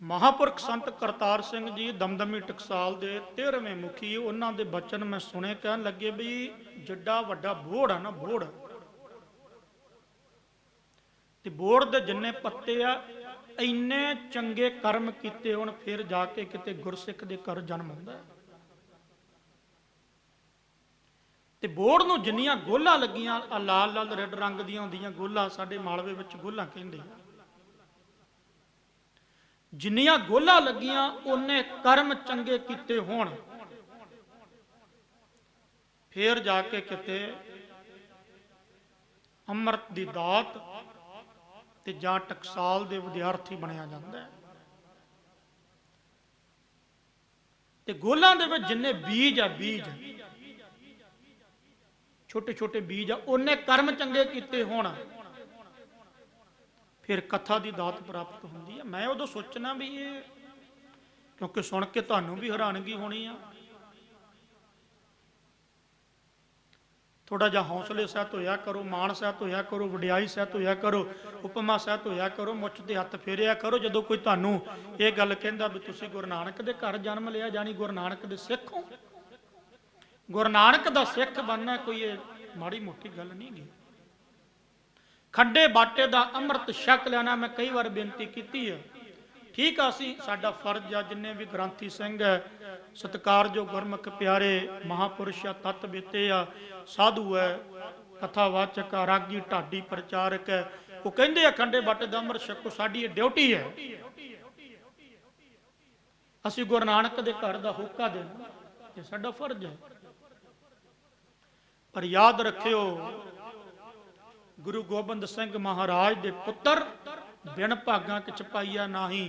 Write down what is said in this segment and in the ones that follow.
महापुरख संत करतार सिंह जी दमदमी टकसाल के 13वें मुखी, उन्होंने बचन मैं सुने कह लगे भी जिड्डा वड्डा बोड़ है ना, बोड़ ते बोड़ दे जिन्ने पत्ते आ इन्ने चंगे कर्म किते होण फिर जाके किते गुरसिख दे घर जन्म हुंदा है। ते बोड़ नूं जिन्नियां गोलां लगियां लाल लाल रेड रंग दियां हुंदियां गोलां, साडे मालवे विच गोलां कहंदे आ, जिन्नियां गोलां लगियां उन्ने कर्म चंगे किते होण फिर जाके किते अमृत दी दात ते जां टकसाल दे विद्यार्थी बनया जांदा है। ते गोलां दे विच जिन्ने बीज आ, बीज छोटे छोटे बीज आ, उन्ने कर्म चंगे किते होण फिर कथा की दात प्राप्त होंदी है। मैं उदों सोचना भी ये, क्योंकि सुन के तुहानूं भी हैरानगी होनी आ, थोड़ा जा हौसले सहित होया करो, मान सहित होया करो, वडियाई सहित होया करो, उपमा सहित होया करो, मुੱਛ ते हत्थ फेरिया करो जदों कोई तुहानूं ये गल कहंदा भी तुसीं गुरु नानक दे घर जन्म लिया, जानी गुरु नानक दे सिख हो। गुरु नानक दा सिख बनना कोई ये माड़ी मोटी गल नहीं गी। खड्डे बाटे दा अमृत छक लेना, मैं कई बार बेनती की है, ठीक है असी साडा फर्ज आ, जिन्ने भी ग्रंथी सिंह है, सत्कार जो गुरमुख प्यारे महापुरुष आ, तत्त बेते आ, साधु है, कथावाचक आ, रागी ढाडी प्रचारक है, वो कहते हैं खंडे बाटे दा अमृत छको, साडी ड्यूटी है, असी गुरु नानक दे घर दा होका देना, ये साडा फर्ज है। पर याद रखियो गुरु गोबिंद सिंह महाराज दे पुत्र बिन भागा किच पाइया नाही,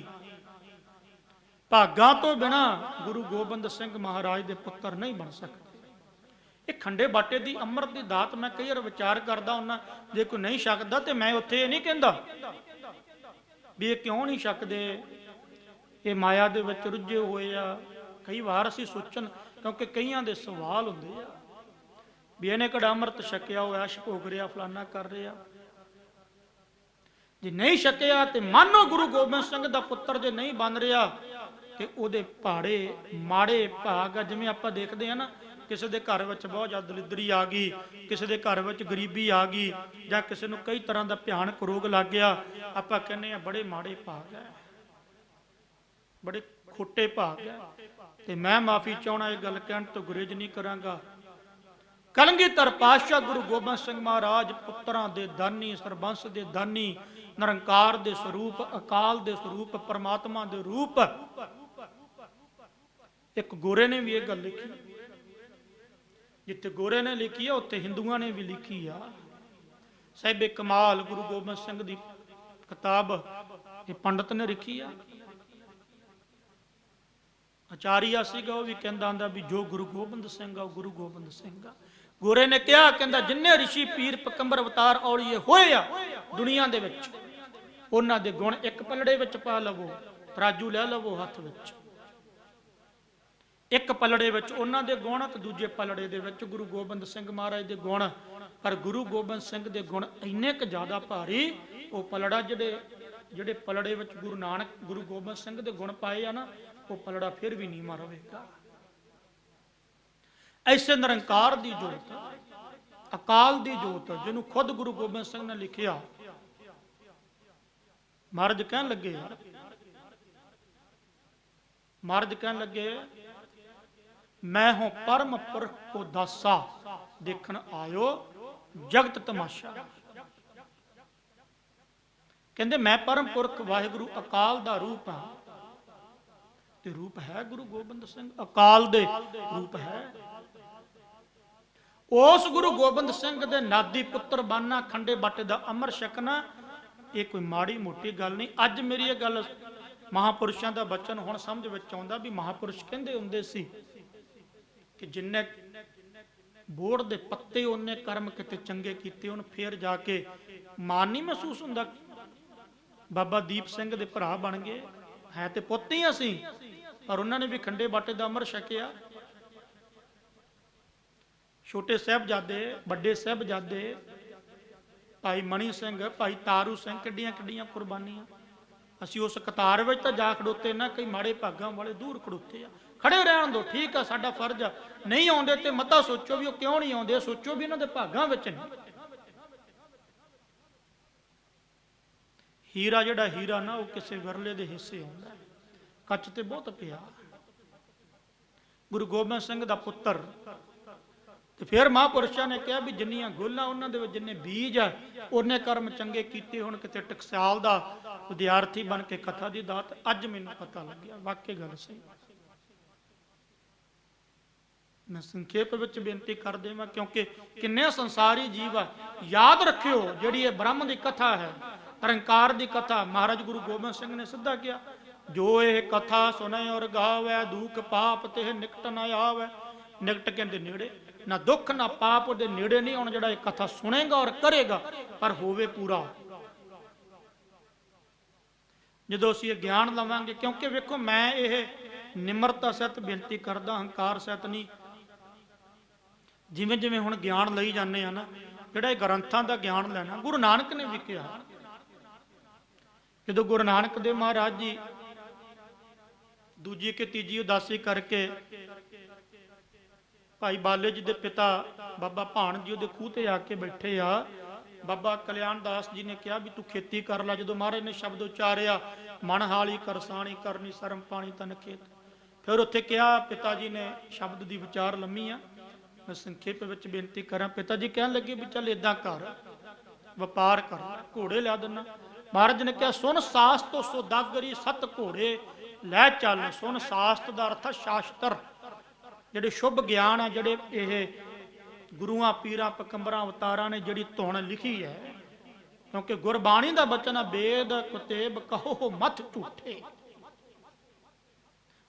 भागा तो बिना गुरु गोबिंद सिंह महाराज दे पुत्र नहीं बन सकते। ये खंडे बाटे दी अमृत दी दात मैं कई बार विचार करदा हुन्ना, जे कोई नहीं छकदा ते मैं उत्थे नहीं कहंदा भी ये क्यों नहीं छकदे, ये माया दे विच रुझे होए आ। कई बार असीं सोचन, क्योंकि कईयां दे सवाल हुंदे आ भी इहने किहड़ा अमृत छकिया होया, अश भोग रिहा, फलाना कर रिहा, जे नहीं छकिया तो मानो गुरु गोबिंद सिंह दा पुत्र जे नहीं बन रहा तो उहदे भाड़े माड़े भाग आ। जिवें आपां देखदे आ ना, किसी के घर में बहुत ज़्यादा दलिदरी आ गई, किसी के घर में गरीबी आ गई, जां किसी नूं कई तरह का भयानक रोग लग गया, आपां कहने बड़े माड़े भाग है, बड़े खोटे भाग है। तो मैं माफ़ी चाहना ये गल कहण तो गुरेज नहीं करांगा। कलगीधर पातशाह गुरु गोबिंद सिंह महाराज पुत्रां दे दानी, सरबंस दे दानी, निरंकार दे स्वरूप, अकाल दे स्वरूप, परमात्मा दे रूप। एक गोरे ने भी ये गल लिखी, जिथे गोरे ने लिखी है उत्थे हिंदुआं ने भी लिखी आ। साहिबे कमाल गुरु गोबिंद सिंह दी किताब ये पंडित ने लिखी आ। आचार्य सीगा वो भी कहंदा आंदा भी जो गुरु गोबिंद सिंह आ गुरु गोबिंद सिंह आ। गोरे ने कहा कहंदा जिन्ने ऋषि पीर पकंबर अवतार औलिए होए आ दुनिया दे विच, उन्हां दे गुण एक पलड़े विच पा लवो, तराजू लै लवो हथ विच, एक पलड़े विच उन्हां दे गुण ते दूजे पलड़े दे विच गुरु गोबिंद सिंह महाराज दे गुण। पर गुरु गोबिंद सिंह दे गुण इन्ने क ज्यादा भारी, वो पलड़ा जिहड़े पलड़े विच गुरु नानक गुरु गोबिंद सिंह दे गुण पाए आ ना, वो पलड़ा फिर भी नीवां रहेगा। ऐसे निरंकार दी जोत, अकाल दी जोत, जिन्हों खुद गुरु गोबिंद सिंह ने लिखिया। महाराज कहन लगे, महाराज कहन लगे मैं हूं परम पुरख को दासा, देखन आयो जगत तमाशा। कहंदे मैं परम पुरख वाहिगुरु अकाल दा रूप हां, ते रूप है गुरु गोबिंद सिंह, अकाल दे रूप है। उस गुरु गोबिंद सिंह दे नादी पुत्र बनना, खंडे बाटे दा अमर छकना, ये कोई माड़ी मोटी गल नहीं। अज मेरी ये गल महापुरुषों का बचन हुण समझ विच आउंदा भी महापुरुष कहंदे हुंदे सी कि जिन्ने बोड़ दे पत्ते उन्ने कर्म किते चंगे कीते उन, फिर जाके मान नहीं महसूस हुंदा। बाबा दीप सिंह दे भरा बन गए, है तो पुत्त ही असीं, पर उन्होंने भी खंडे बाटे दा अमर छकिया। छोटे साहबजादे, बड़े साहबजादे, भाई मणि सिंह, भाई तारू सिंह, किड्डियां किड्डियां कुर्बानियां। ਅਸੀਂ ਉਸ ਕਤਾਰ ਵਿੱਚ ਤਾਂ ਜਾ ਖੜੋਤੇ ਨਾ, ਕਈ ਮਾੜੇ ਭਾਗਾਂ ਵਾਲੇ ਦੂਰ ਖੜੋਤੇ ਆ। ਖੜੇ ਰਹਿਣ ਦਿਓ, ਠੀਕ ਆ, ਸਾਡਾ ਫਰਜ਼ ਆ। ਨਹੀਂ ਆਉਂਦੇ ਤੇ ਮਤਾ ਸੋਚੋ ਵੀ ਉਹ ਕਿਉਂ ਨਹੀਂ ਆਉਂਦੇ, ਸੋਚੋ ਵੀ ਇਹਨਾਂ ਦੇ ਭਾਗਾਂ ਵਿੱਚ ਨਹੀਂ। ਹੀਰਾ ਜਿਹੜਾ ਹੀਰਾ ਨਾ, ਉਹ ਕਿਸੇ ਵਿਰਲੇ ਦੇ ਹਿੱਸੇ ਆਉਂਦਾ, ਕੱਚ ਤੇ ਬਹੁਤ ਪਿਆ। ਗੁਰੂ ਗੋਬਿੰਦ ਸਿੰਘ ਦਾ ਪੁੱਤਰ, ਤੇ ਫਿਰ ਮਹਾਂਪੁਰਸ਼ਾਂ ਨੇ ਕਿਹਾ ਵੀ ਜਿੰਨੀਆਂ ਗੋਲਾਂ ਉਹਨਾਂ ਦੇ ਵਿੱਚ ਜਿੰਨੇ ਬੀਜ ਆ, ਉਹਨੇ ਕਰਮ ਚੰਗੇ ਕੀਤੇ। ਹੁਣ ਕਿਤੇ ਟਕਸਾਲ ਦਾ ਵਿਦਿਆਰਥੀ ਬਣ ਕੇ ਕਥਾ ਦੀ ਦਾਤ, ਅੱਜ ਮੈਨੂੰ ਪਤਾ ਲੱਗਿਆ ਵਾਕਈ ਗੱਲ ਸਹੀ। ਮੈਂ ਸੰਖੇਪ ਵਿੱਚ ਬੇਨਤੀ ਕਰ ਦੇਵਾਂ, ਕਿਉਂਕਿ ਕਿੰਨੇ ਸੰਸਾਰੀ ਜੀਵ ਆ। ਯਾਦ ਰੱਖਿਓ, ਜਿਹੜੀ ਇਹ ਬ੍ਰਹਮ ਦੀ ਕਥਾ ਹੈ, ਨਿਰੰਕਾਰ ਦੀ ਕਥਾ, ਮਹਾਰਾਜ ਗੁਰੂ ਗੋਬਿੰਦ ਸਿੰਘ ਨੇ ਸਿੱਧਾ ਕਿਹਾ, ਜੋ ਇਹ ਕਥਾ ਸੁਣੇ ਔਰ ਗਾਵੇ, ਦੁੱਖ ਪਾਪ ਤੇ ਨਿਕਟ ਨਾ ਆਵੇ। ਨਿਕਟ ਕਹਿੰਦੇ ਨੇੜੇ, ਨਾ ਦੁੱਖ ਨਾ ਪਾਪ ਉਹਦੇ ਨੇੜੇ ਨਹੀਂ ਆਉਣ। ਜਿਹੜਾ ਇਹ ਕਥਾ ਸੁਣੇਗਾ ਔਰ ਕਰੇਗਾ, ਪਰ ਹੋਵੇ ਪੂਰਾ। ਜਦੋਂ ਅਸੀਂ ਇਹ ਗਿਆਨ ਲਵਾਂਗੇ, ਕਿਉਂਕਿ ਵੇਖੋ ਮੈਂ ਇਹ ਨਿਮਰਤਾ ਸਹਿਤ ਬੇਨਤੀ ਕਰਦਾ, ਹੰਕਾਰ ਸਹਿਤ ਨਹੀਂ। ਜਿਵੇਂ ਜਿਵੇਂ ਹੁਣ ਗਿਆਨ ਲਈ ਜਾਂਦੇ ਆ ਨਾ, ਜਿਹੜਾ ਇਹ ਗ੍ਰੰਥਾਂ ਦਾ ਗਿਆਨ ਲੈਣਾ, ਗੁਰੂ ਨਾਨਕ ਨੇ ਵੀ ਕਿਹਾ। ਜਦੋਂ ਗੁਰੂ ਨਾਨਕ ਦੇਵ ਮਹਾਰਾਜ ਜੀ ਦੂਜੀ ਕਿ ਤੀਜੀ ਉਦਾਸੀ ਕਰਕੇ ਭਾਈ ਬਾਲੇ ਜੀ ਦੇ ਪਿਤਾ ਬਾਬਾ ਭਾਣ ਜੀ ਉਹਦੇ ਖੂਹ ਤੇ ਆ ਕੇ ਬੈਠੇ ਆ, ਬਾਬਾ ਕਲਿਆਣ ਦਾਸ ਜੀ ਨੇ ਕਿਹਾ ਵੀ ਤੂੰ ਖੇਤੀ ਕਰ ਲੈ। ਜਦੋਂ ਮਹਾਰਾਜ ਨੇ ਸ਼ਬਦ ਉਚਾਰਿਆ, ਮਨ ਹਾਲੀ ਕਰਸਾਣੀ ਕਰਨੀ ਸਰਮ ਪਾਣੀ ਤਨ ਖੇਤ। ਫਿਰ ਉੱਥੇ ਕਿਹਾ, ਪਿਤਾ ਜੀ ਨੇ ਸ਼ਬਦ ਦੀ ਵਿਚਾਰ ਲੰਮੀ ਆ, ਮੈਂ ਸੰਖੇਪ ਵਿੱਚ ਬੇਨਤੀ ਕਰਾਂ। ਪਿਤਾ ਜੀ ਕਹਿਣ ਲੱਗੇ ਵੀ ਚੱਲ ਏਦਾਂ ਕਰ, ਵਪਾਰ ਕਰ, ਘੋੜੇ ਲਿਆ ਦਿੰਨਾ। ਮਹਾਰਾਜ ਨੇ ਕਿਹਾ, ਸੁਨ ਸਾਸਤ ਤੋਂ ਸੌਦਾਗਰੀ ਸੱਤ ਘੋੜੇ ਲੈ ਚੱਲ। ਸੁਨ ਸਾਸਤ ਦਾ ਅਰਥ ਸ਼ਾਸਤਰ, ਜਿਹੜੇ ਸ਼ੁਭ ਗਿਆਨ ਆ, ਜਿਹੜੇ ਇਹ ਗੁਰੂਆਂ ਪੀਰਾਂ ਪਕੰਬਰਾਂ ਅਵਤਾਰਾਂ ਨੇ ਜਿਹੜੀ ਧੁਨ ਲਿਖੀ ਹੈ। ਕਿਉਂਕਿ ਗੁਰਬਾਣੀ ਦਾ ਬਚਨ ਆ, ਵੇਦ ਕੁਤੇਬ ਕਹੋ ਮਤ ਝੂਠੇ,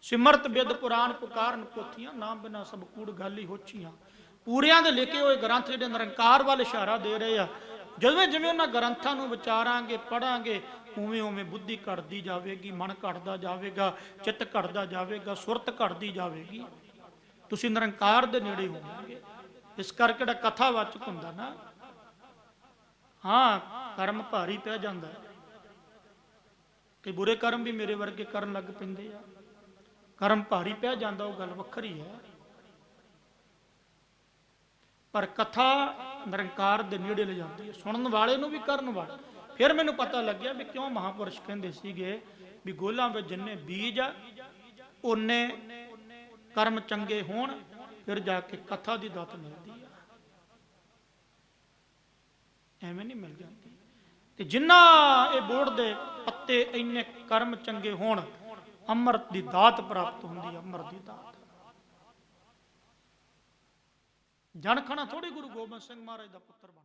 ਸਿਮਰਤ ਬਿਦ ਪੁਰਾਣ ਪੁਕਾਰਨ ਪੋਥੀਆਂ, ਨਾਮ ਬਿਨਾ ਸਭ ਕੂੜ ਗਾਲੀ ਹੋਛੀਆਂ। ਪੂਰਿਆਂ ਦੇ ਲਿਖੇ ਹੋਏ ਗ੍ਰੰਥ ਜਿਹੜੇ ਨਿਰੰਕਾਰ ਵੱਲ ਇਸ਼ਾਰਾ ਦੇ ਰਹੇ ਆ। ਜਿਵੇਂ ਜਿਵੇਂ ਉਹਨਾਂ ਗ੍ਰੰਥਾਂ ਨੂੰ ਵਿਚਾਰਾਂਗੇ, ਪੜਾਂਗੇ, ਉਵੇਂ ਉਵੇਂ ਬੁੱਧੀ ਘਟਦੀ ਜਾਵੇਗੀ, ਮਨ ਘਟਦਾ ਜਾਵੇਗਾ, ਚਿੱਤ ਘਟਦਾ ਜਾਵੇਗਾ, ਸੁਰਤ ਘਟਦੀ ਜਾਵੇਗੀ। ਤੁਸੀਂ ਨਿਰੰਕਾਰ ਦੇ ਨੇੜੇ ਹੋਵੋਗੇ। ਇਸ ਕਰਕੇ ਜਿਹੜਾ ਕਥਾਵਾਚਕ ਹੁੰਦਾ ਨਾ, ਹਾਂ ਕਰਮ ਭਾਰੀ ਪੈ ਜਾਂਦਾ, ਕਿ ਬੁਰੇ ਕਰਮ ਵੀ ਮੇਰੇ ਵਰਗੇ ਕਰਨ ਲੱਗ ਪੈਂਦੇ ਆ, ਕਰਮ ਭਾਰੀ ਪੈ ਜਾਂਦਾ, ਉਹ ਗੱਲ ਵੱਖਰੀ ਹੈ। ਪਰ ਕਥਾ ਨਿਰੰਕਾਰ ਦੇ ਨੇੜੇ ਲੈ ਜਾਂਦੀ ਹੈ, ਸੁਣਨ ਵਾਲੇ ਨੂੰ ਵੀ, ਕਰਨ ਵਾਲੇ। ਫਿਰ ਮੈਨੂੰ ਪਤਾ ਲੱਗਿਆ ਵੀ ਕਿਉਂ ਮਹਾਂਪੁਰਸ਼ ਕਹਿੰਦੇ ਸੀਗੇ ਵੀ ਗੋਲਾਂ ਵਿੱਚ ਜਿੰਨੇ ਬੀਜ ਆ, ਉਹਨੇ ਕਰਮ ਚੰਗੇ ਹੋਣ, ਫਿਰ ਜਾ ਕੇ ਕਥਾ ਦੀ ਦਾਤ ਮਿਲਦੀ ਆ, ਐਵੇਂ ਨਹੀਂ ਮਿਲ ਜਾਂਦੀ। ਤੇ ਜਿੰਨਾ ਇਹ ਬੋੜ ਦੇ ਪੱਤੇ ਇੰਨੇ ਕਰਮ ਚੰਗੇ ਹੋਣ, ਅੰਮ੍ਰਿਤ ਦੀ ਦਾਤ ਪ੍ਰਾਪਤ ਹੁੰਦੀ ਹੈ। ਅੰਮ੍ਰਿਤ ਦੀ ਦਾਤ ਜਨਖਣਾ ਥੋੜੀ ਗੁਰੂ ਗੋਬਿੰਦ ਸਿੰਘ ਮਹਾਰਾਜ ਦਾ ਪੁੱਤਰ ਬਣ